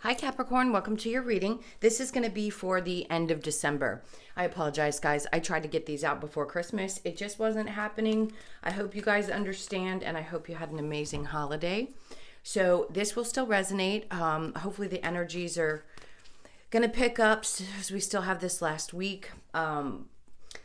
Hi Capricorn, welcome to your reading. This is going to be for the end of December. I apologize, guys. I tried to get these out before Christmas. It just wasn't happening. I hope you guys understand, and I hope you had an amazing holiday. So this will still resonate. Hopefully the energies are going to pick up as we still have this last week.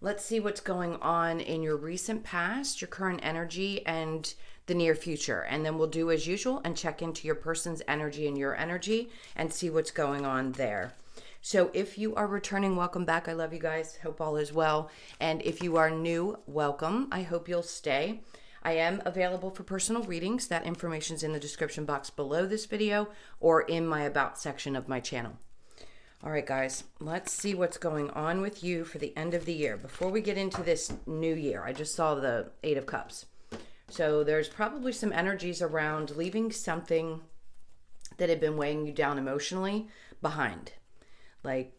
Let's see what's going on in your recent past, your current energy, and the near future. And then we'll do as usual and check into your person's energy and your energy and see what's going on there. So if you are returning, welcome back. I love you guys. Hope all is well. And if you are new, welcome. I hope you'll stay. I am available for personal readings. That information's in the description box below this video or in my about section of my channel. All right, guys, let's see what's going on with you for the end of the year. Before we get into this new year, I just saw the Eight of Cups. So there's probably some energies around leaving something that had been weighing you down emotionally behind. Like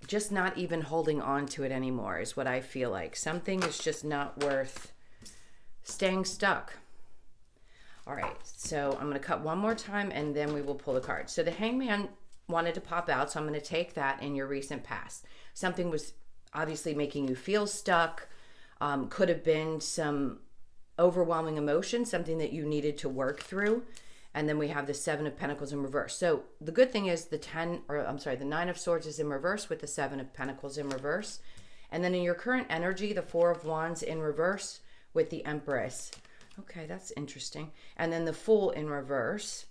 just not even holding on to it anymore is what I feel like. Something is just not worth staying stuck. All right, so I'm going to cut one more time and then we will pull the card. So the Hangman wanted to pop out, so I'm going to take that in your recent past. Something was obviously making you feel stuck. Could have been some overwhelming emotion, something that you needed to work through. And then we have the Seven of Pentacles in reverse. So the good thing is the Nine of Swords is in reverse with the Seven of Pentacles in reverse. And then in your current energy, the Four of Wands in reverse with the Empress. Okay, that's interesting. And then the Fool in reverse.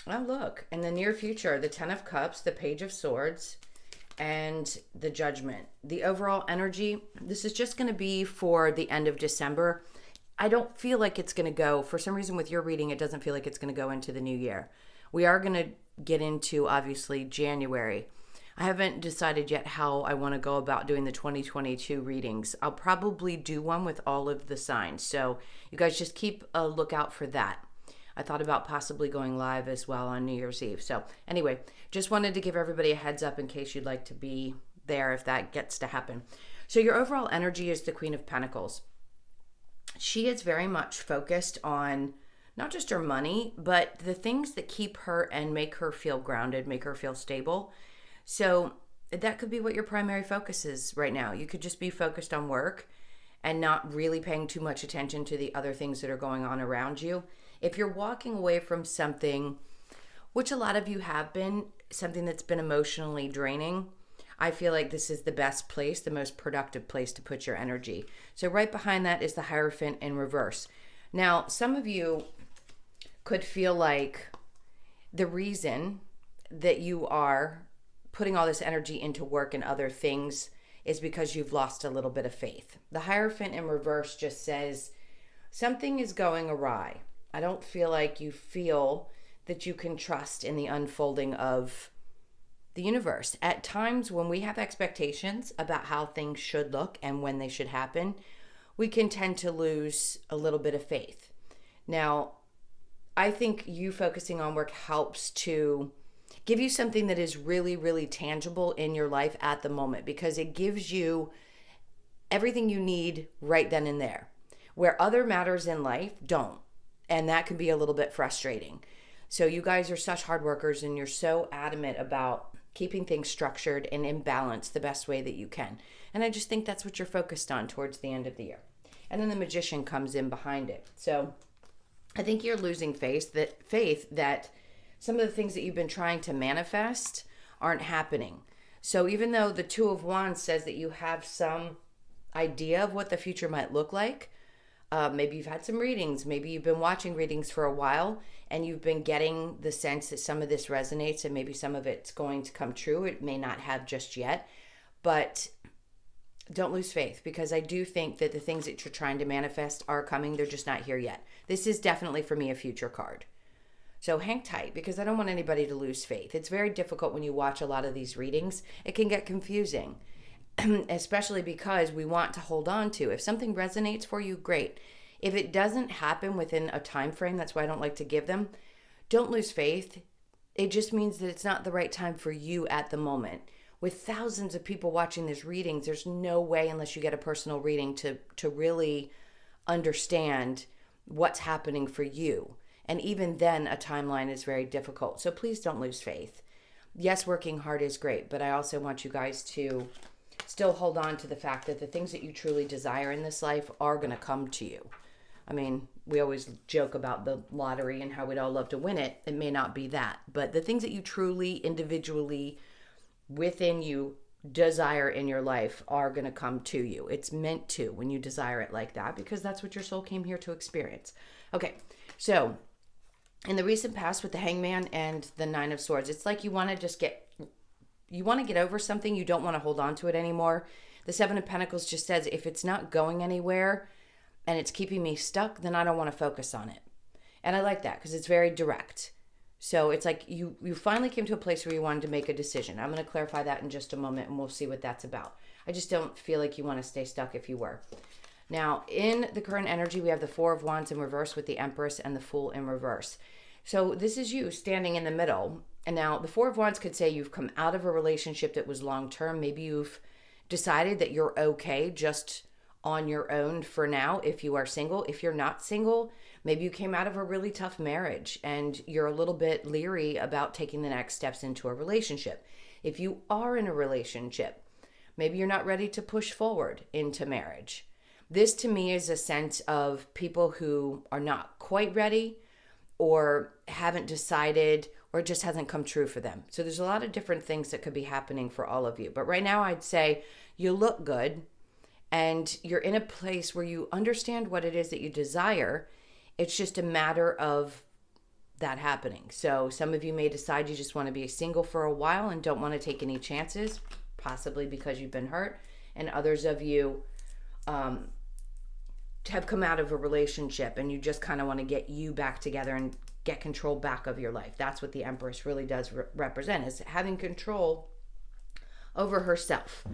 Oh, look. In the near future, the Ten of Cups, the Page of Swords, and the Judgment. The overall energy, this is just going to be for the end of December. I don't feel like it's going to go, for some reason with your reading, it doesn't feel like it's going to go into the new year. We are going to get into, obviously, January. I haven't decided yet how I want to go about doing the 2022 readings. I'll probably do one with all of the signs. So you guys just keep a lookout for that. I thought about possibly going live as well on New Year's Eve. So anyway, just wanted to give everybody a heads up in case you'd like to be there if that gets to happen. So your overall energy is the Queen of Pentacles. She is very much focused on not just her money, but the things that keep her and make her feel grounded, make her feel stable. So that could be what your primary focus is right now. You could just be focused on work and not really paying too much attention to the other things that are going on around you. If you're walking away from something, which a lot of you have been, something that's been emotionally draining, I feel like this is the best place, the most productive place to put your energy. So right behind that is the Hierophant in reverse. Now, some of you could feel like the reason that you are putting all this energy into work and other things is because you've lost a little bit of faith. The Hierophant in reverse just says something is going awry. I don't feel like you feel that you can trust in the unfolding of the universe. At times when we have expectations about how things should look and when they should happen, we can tend to lose a little bit of faith. Now, I think you focusing on work helps to give you something that is really, really tangible in your life at the moment, because it gives you everything you need right then and there, where other matters in life don't. And that can be a little bit frustrating. So you guys are such hard workers and you're so adamant about keeping things structured and in balance the best way that you can. And I just think that's what you're focused on towards the end of the year. And then the Magician comes in behind it. So I think you're losing faith that some of the things that you've been trying to manifest aren't happening. So even though the Two of Wands says that you have some idea of what the future might look like, maybe you've had some readings, maybe you've been watching readings for a while and you've been getting the sense that some of this resonates and maybe some of it's going to come true. It may not have just yet, but don't lose faith, because I do think that the things that you're trying to manifest are coming. They're just not here yet. This is definitely for me a future card. So hang tight, because I don't want anybody to lose faith. It's very difficult when you watch a lot of these readings. It can get confusing. Especially because we want to hold on to. If something resonates for you, great. If it doesn't happen within a time frame, that's why I don't like to give them, don't lose faith. It just means that it's not the right time for you at the moment. With thousands of people watching these readings, there's no way, unless you get a personal reading, to really understand what's happening for you. And even then, a timeline is very difficult. So please don't lose faith. Yes, working hard is great, but I also want you guys to still hold on to the fact that the things that you truly desire in this life are going to come to you. I mean, we always joke about the lottery and how we'd all love to win it. It may not be that, but the things that you truly, individually, within you desire in your life are going to come to you. It's meant to when you desire it like that, because that's what your soul came here to experience. Okay, so in the recent past with the Hangman and the Nine of Swords, it's like you want to get over something. You don't want to hold on to it anymore. The Seven of Pentacles just says, if it's not going anywhere and it's keeping me stuck, then I don't want to focus on it. And I like that because it's very direct. So it's like you finally came to a place where you wanted to make a decision. I'm going to clarify that in just a moment, and we'll see what that's about. I just don't feel like you want to stay stuck if you were. Now, in the current energy, we have the Four of Wands in reverse with the Empress and the Fool in reverse. So this is you standing in the middle. And now the Four of Wands could say you've come out of a relationship that was long-term. Maybe you've decided that you're okay just on your own for now if you are single. If you're not single, maybe you came out of a really tough marriage and you're a little bit leery about taking the next steps into a relationship. If you are in a relationship, maybe you're not ready to push forward into marriage. This to me is a sense of people who are not quite ready or haven't decided, or it just hasn't come true for them. So there's a lot of different things that could be happening for all of you. But right now I'd say you look good and you're in a place where you understand what it is that you desire. It's just a matter of that happening. So some of you may decide you just want to be single for a while and don't want to take any chances, possibly because you've been hurt. And others of you have come out of a relationship and you just kind of want to get you back together and get control back of your life. That's what the Empress really does represent, is having control over herself.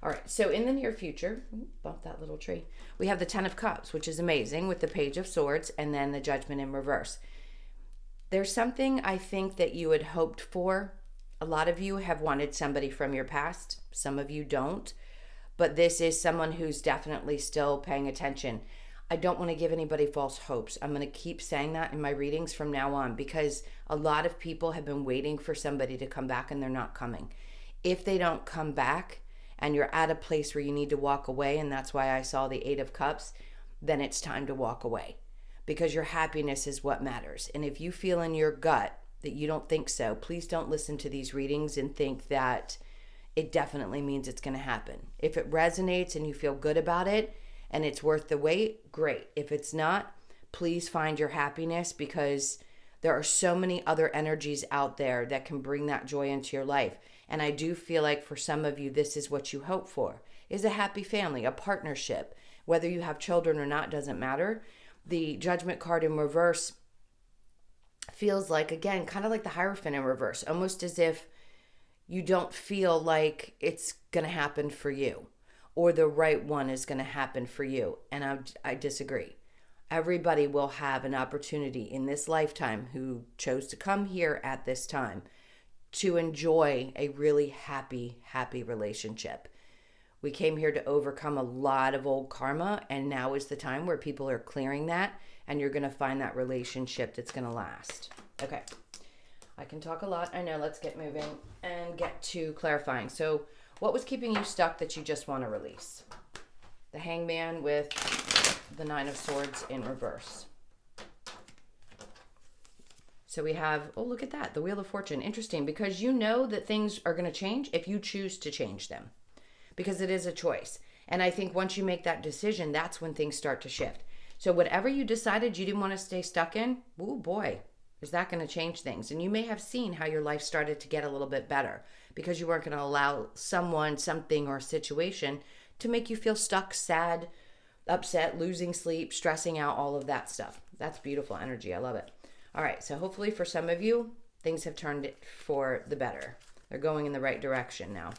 All right, so in the near future, bump that little tree, we have the Ten of Cups, which is amazing, with the Page of Swords and then the Judgment in reverse. There's something I think that you had hoped for. A lot of you have wanted somebody from your past. Some of you don't. But this is someone who's definitely still paying attention. I don't want to give anybody false hopes. I'm going to keep saying that in my readings from now on, because a lot of people have been waiting for somebody to come back and they're not coming. If they don't come back and you're at a place where you need to walk away, and that's why I saw the Eight of Cups, then it's time to walk away, because your happiness is what matters. And if you feel in your gut that you don't think so, please don't listen to these readings and think that it definitely means it's going to happen. If it resonates and you feel good about it and it's worth the wait, great. If it's not, please find your happiness, because there are so many other energies out there that can bring that joy into your life. And I do feel like for some of you, this is what you hope for, is a happy family, a partnership. Whether you have children or not doesn't matter. The Judgment card in reverse feels like, again, kind of like the Hierophant in reverse, almost as if you don't feel like it's going to happen for you or the right one is going to happen for you. And I disagree. Everybody will have an opportunity in this lifetime who chose to come here at this time to enjoy a really happy, happy relationship. We came here to overcome a lot of old karma, and now is the time where people are clearing that, and you're going to find that relationship that's going to last. Okay. I can talk a lot. I know. Let's get moving and get to clarifying. So what was keeping you stuck that you just want to release? The Hangman with the Nine of Swords in reverse. So we have, oh, look at that. The Wheel of Fortune. Interesting, because you know that things are going to change if you choose to change them, because it is a choice. And I think once you make that decision, that's when things start to shift. So whatever you decided you didn't want to stay stuck in, oh boy, is that going to change things? And you may have seen how your life started to get a little bit better because you weren't going to allow someone, something, or a situation to make you feel stuck, sad, upset, losing sleep, stressing out, all of that stuff. That's beautiful energy. I love it. All right. So hopefully for some of you, things have turned for the better. They're going in the right direction now.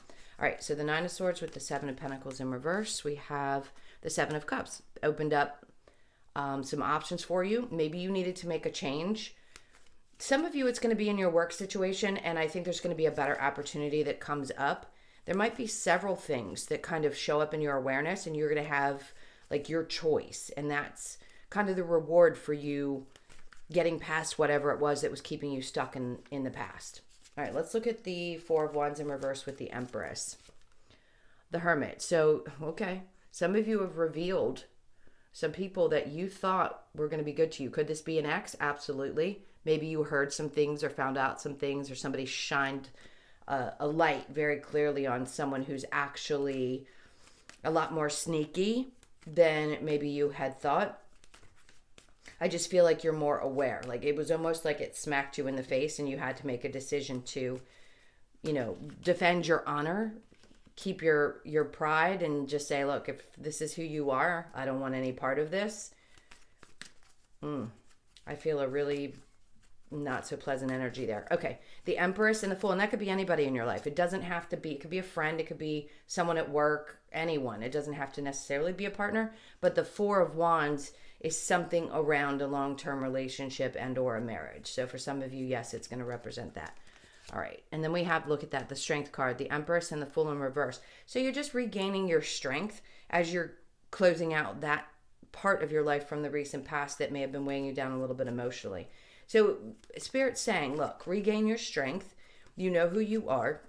All right. So the Nine of Swords with the Seven of Pentacles in reverse. We have the Seven of Cups. Opened up some options for you. Maybe you needed to make a change. Some of you, it's going to be in your work situation, and I think there's going to be a better opportunity that comes up. There might be several things that kind of show up in your awareness, and you're going to have like your choice, and that's kind of the reward for you getting past whatever it was that was keeping you stuck in the past. All right, let's look at the Four of Wands in reverse with the Empress. The Hermit. So, okay, some of you have revealed some people that you thought were going to be good to you. Could this be an ex? Absolutely. Maybe you heard some things or found out some things, or somebody shined a light very clearly on someone who's actually a lot more sneaky than maybe you had thought. I just feel like you're more aware. Like it was almost like it smacked you in the face and you had to make a decision to, defend your honor, keep your pride, and just say, look, if this is who you are, I don't want any part of this. I feel a really not so pleasant energy there. Okay, the Empress and the Fool, and that could be anybody in your life. It doesn't have to be, it could be a friend, it could be someone at work, anyone. It doesn't have to necessarily be a partner, but the Four of Wands is something around a long-term relationship and or a marriage. So for some of you, yes, it's going to represent that. All right, and then we have, look at that, the Strength card, the Empress and the Fool in reverse. So you're just regaining your strength as you're closing out that part of your life from the recent past that may have been weighing you down a little bit emotionally. So Spirit's saying, look, regain your strength. You know who you are.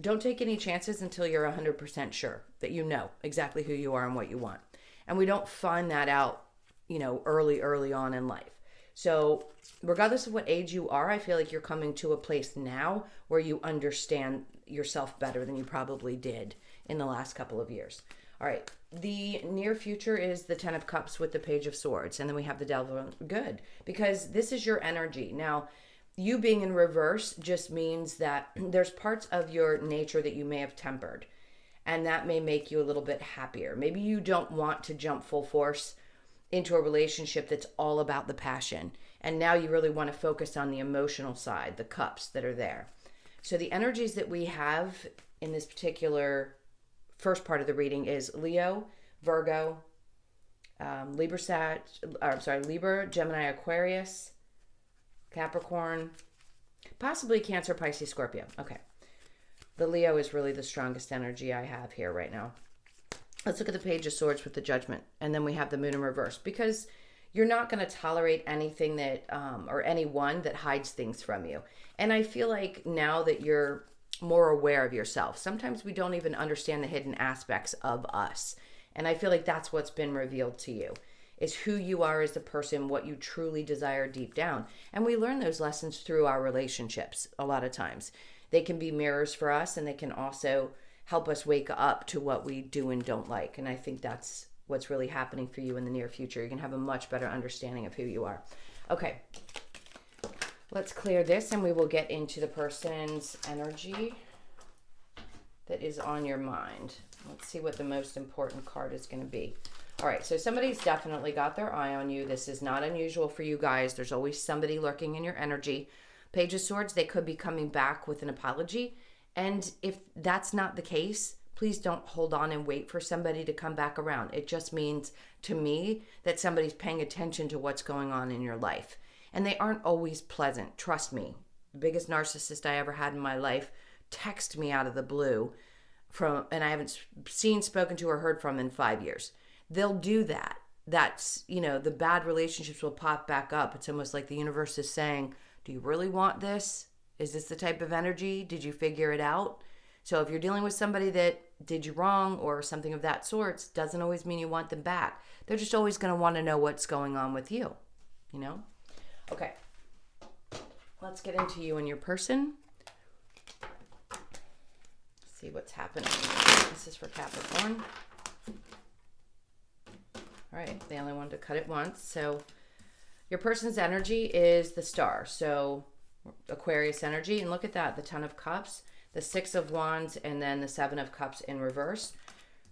Don't take any chances until you're 100% sure that you know exactly who you are and what you want. And we don't find that out, early on in life. So regardless of what age you are, I feel like you're coming to a place now where you understand yourself better than you probably did in the last couple of years. All right. The near future is the Ten of Cups with the Page of Swords. And then we have the Devil. Good. Because this is your energy. Now, you being in reverse just means that there's parts of your nature that you may have tempered. And that may make you a little bit happier. Maybe you don't want to jump full force into a relationship that's all about the passion. And now you really want to focus on the emotional side, the cups that are there. So the energies that we have in this particular first part of the reading is Leo, Virgo, Libra, Gemini, Aquarius, Capricorn, possibly Cancer, Pisces, Scorpio. Okay. The Leo is really the strongest energy I have here right now. Let's look at the Page of Swords with the Judgment. And then we have the Moon in reverse, because you're not going to tolerate anything that, or anyone that hides things from you. And I feel like now that you're more aware of yourself, sometimes we don't even understand the hidden aspects of us. And I feel like that's what's been revealed to you, is who you are as a person, what you truly desire deep down. And we learn those lessons through our relationships a lot of times. They can be mirrors for us, and they can also help us wake up to what we do and don't like. And I think that's what's really happening for you in the near future. You're going to have a much better understanding of who you are. Okay, let's clear this and we will get into the person's energy that is on your mind. Let's see what the most important card is going to be. All right, so somebody's definitely got their eye on you. This is not unusual for you guys. There's always somebody lurking in your energy. Page of Swords, they could be coming back with an apology. And if that's not the case, please don't hold on and wait for somebody to come back around. It just means to me that somebody's paying attention to what's going on in your life. And they aren't always pleasant. Trust me. The biggest narcissist I ever had in my life texted me out of the blue and I haven't seen, spoken to, or heard from in 5 years. They'll do that. That's, the bad relationships will pop back up. It's almost like the universe is saying, do you really want this? Is this the type of energy? Did you figure it out? So if you're dealing with somebody that did you wrong or something of that sort, doesn't always mean you want them back. They're just always going to want to know what's going on with you, Okay. Let's get into you and your person. See what's happening. This is for Capricorn. All right. They only wanted to cut it once. So your person's energy is the Star. So Aquarius energy. And look at that. The Ten of Cups, the Six of Wands, and then the Seven of Cups in reverse.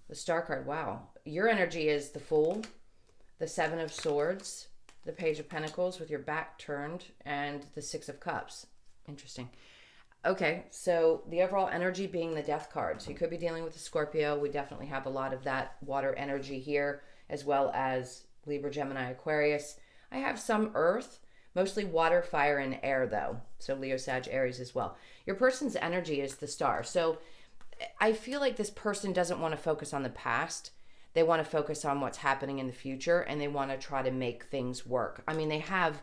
The Star card. Wow. Your energy is the Fool, the Seven of Swords, the Page of Pentacles with your back turned, and the Six of Cups. Interesting. Okay, so the overall energy being the Death card. So you could be dealing with a Scorpio. We definitely have a lot of that water energy here, as well as Libra, Gemini, Aquarius. I have some Earth, mostly water, fire, and air though. So Leo, Sag, Aries as well. Your person's energy is the Star. So I feel like this person doesn't want to focus on the past. They want to focus on what's happening in the future, and they want to try to make things work. I mean, they have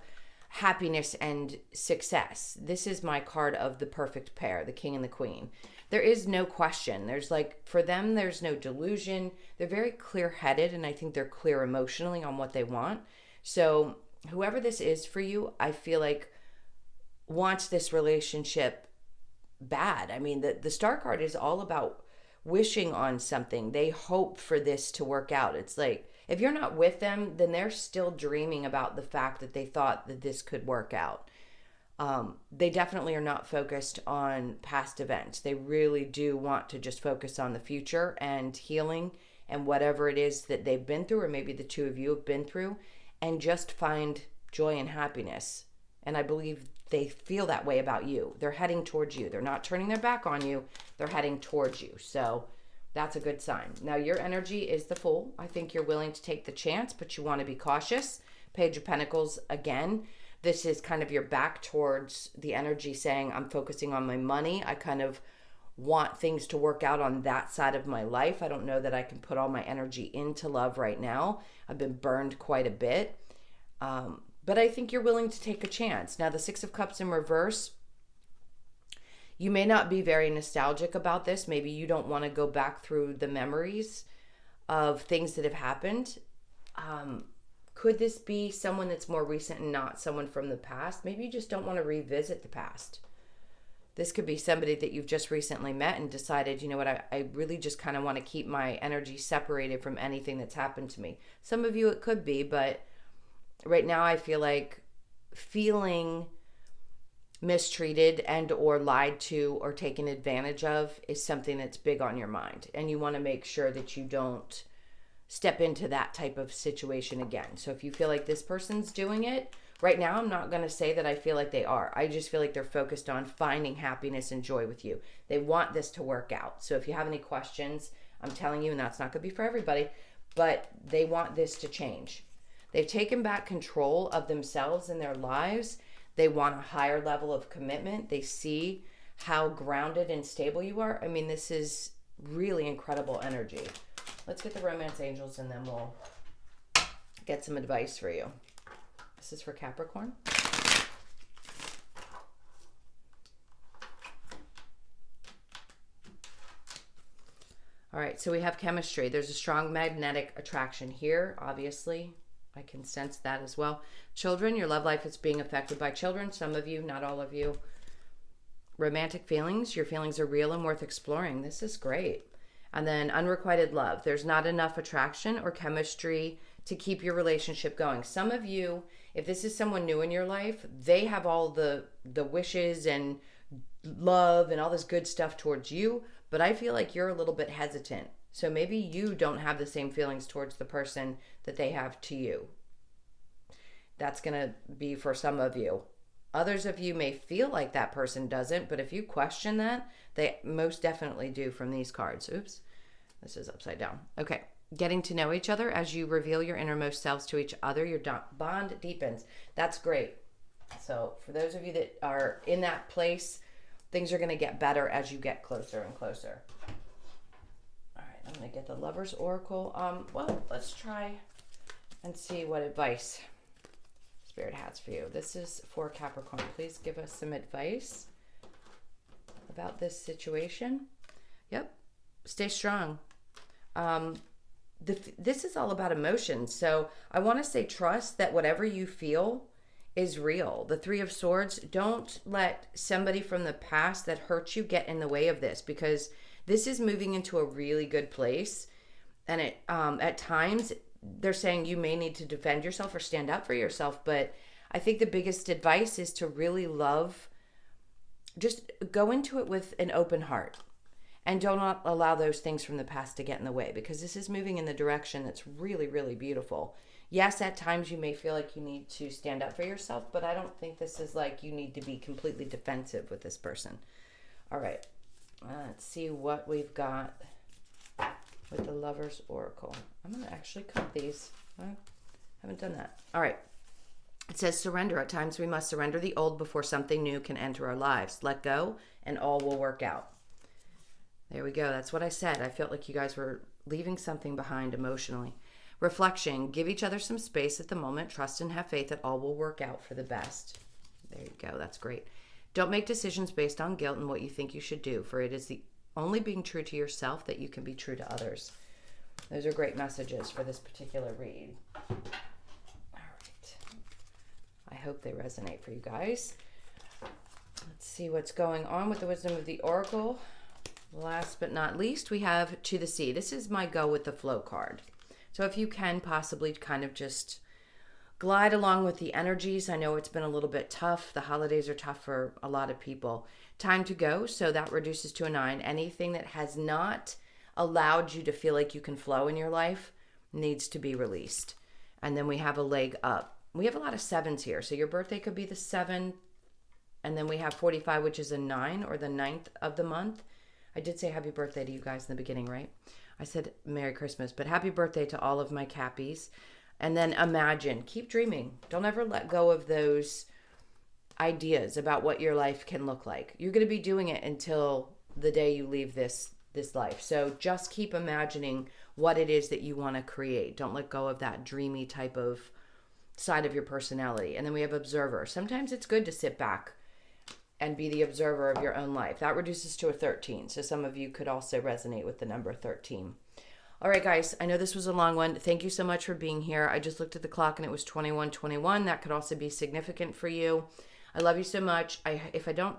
happiness and success. This is my card of the perfect pair, the king and the queen. There is no question. There's like, for them, there's no delusion. They're very clear headed, and I think they're clear emotionally on what they want. So, whoever this is for you, I feel like wants this relationship bad. I mean, the star card is all about wishing on something. They hope for this to work out. It's like, if you're not with them, then they're still dreaming about the fact that they thought that this could work out. They definitely are not focused on past events. They really do want to just focus on the future and healing and whatever it is that they've been through, or maybe the two of you have been through, and just find joy and happiness. And I believe they feel that way about you. They're heading towards you. They're not turning their back on you. They're heading towards you. So that's a good sign. Now, your energy is the Fool. I think you're willing to take the chance, but you want to be cautious. Page of Pentacles, again, this is kind of your back towards the energy saying, I'm focusing on my money. I kind of want things to work out on that side of my life. I don't know that I can put all my energy into love right now. I've been burned quite a bit. But I think you're willing to take a chance. Now, the Six of Cups in reverse, you may not be very nostalgic about this. Maybe you don't want to go back through the memories of things that have happened. Could this be someone that's more recent and not someone from the past? Maybe you just don't want to revisit the past. This could be somebody that you've just recently met and decided, you know what, I really just kind of want to keep my energy separated from anything that's happened to me. Some of you it could be, but right now I feel like feeling mistreated and or lied to or taken advantage of is something that's big on your mind, and you want to make sure that you don't step into that type of situation again. So if you feel like this person's doing it right now, I'm not going to say that I feel like they are. I just feel like they're focused on finding happiness and joy with you. They want this to work out. So if you have any questions, I'm telling you, and that's not going to be for everybody, but they want this to change. They've taken back control of themselves and their lives. They want a higher level of commitment. They see how grounded and stable you are. I mean, this is really incredible energy. Let's get the romance angels and then we'll get some advice for you. This is for Capricorn. All right, so we have chemistry. There's a strong magnetic attraction here, obviously. I can sense that as well. Children, your love life is being affected by children. Some of you, not all of you. Romantic feelings, your feelings are real and worth exploring. This is great. And then unrequited love. There's not enough attraction or chemistry to keep your relationship going. Some of you, if this is someone new in your life, they have all the wishes and love and all this good stuff towards you, but I feel like you're a little bit hesitant. So maybe you don't have the same feelings towards the person that they have to you. That's going to be for some of you. Others of you may feel like that person doesn't, but if you question that, they most definitely do from these cards. Oops, this is upside down. Okay, getting to know each other as you reveal your innermost selves to each other, your bond deepens. That's great. So for those of you that are in that place, things are going to get better as you get closer and closer. All right, I'm going to get the Lover's Oracle. Well, let's try and see what advice Spirit has for you. This is for Capricorn. Please give us some advice about this situation. Yep. Stay strong. This is all about emotions. So I want to say trust that whatever you feel is real. The Three of Swords, don't let somebody from the past that hurt you get in the way of this, because this is moving into a really good place. And it at times they're saying you may need to defend yourself or stand up for yourself, but I think the biggest advice is to really love, just go into it with an open heart and do not allow those things from the past to get in the way, because this is moving in the direction that's really, really beautiful. Yes, at times you may feel like you need to stand up for yourself, but I don't think this is like you need to be completely defensive with this person. All right, let's see what we've got with the Lover's Oracle. I'm going to actually cut these. I haven't done that. All right. It says surrender. At times we must surrender the old before something new can enter our lives. Let go and all will work out. There we go. That's what I said. I felt like you guys were leaving something behind emotionally. Reflection, give each other some space at the moment. Trust and have faith that all will work out for the best. There you go. That's great. Don't make decisions based on guilt and what you think you should do, for it is the only being true to yourself that you can be true to others. Those are great messages for this particular read. All right. I hope they resonate for you guys. Let's see what's going on with the wisdom of the oracle. Last but not least, we have To the Sea. This is my go with the flow card. So if you can possibly kind of just glide along with the energies. I know it's been a little bit tough. The holidays are tough for a lot of people. Time to go. So that reduces to a 9. Anything that has not allowed you to feel like you can flow in your life needs to be released. And then we have a leg up. We have a lot of 7s here. So your birthday could be the 7. And then we have 45, which is a 9, or the 9th of the month. I did say happy birthday to you guys in the beginning, right? I said Merry Christmas, but happy birthday to all of my Cappies. And then imagine, keep dreaming. Don't ever let go of those ideas about what your life can look like. You're going to be doing it until the day you leave this life. So just keep imagining what it is that you want to create. Don't let go of that dreamy type of side of your personality. And then we have observer. Sometimes it's good to sit back and be the observer of your own life. That reduces to a 13. So some of you could also resonate with the number 13. All right, guys, I know this was a long one. Thank you so much for being here. I just looked at the clock and it was 21:21. That could also be significant for you. I love you so much. If I don't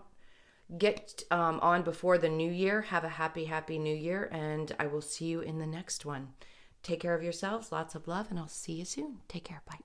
get on before the new year, have a happy new year, and I will see you in the next one. Take care of yourselves. Lots of love, and I'll see you soon. Take care. Bye.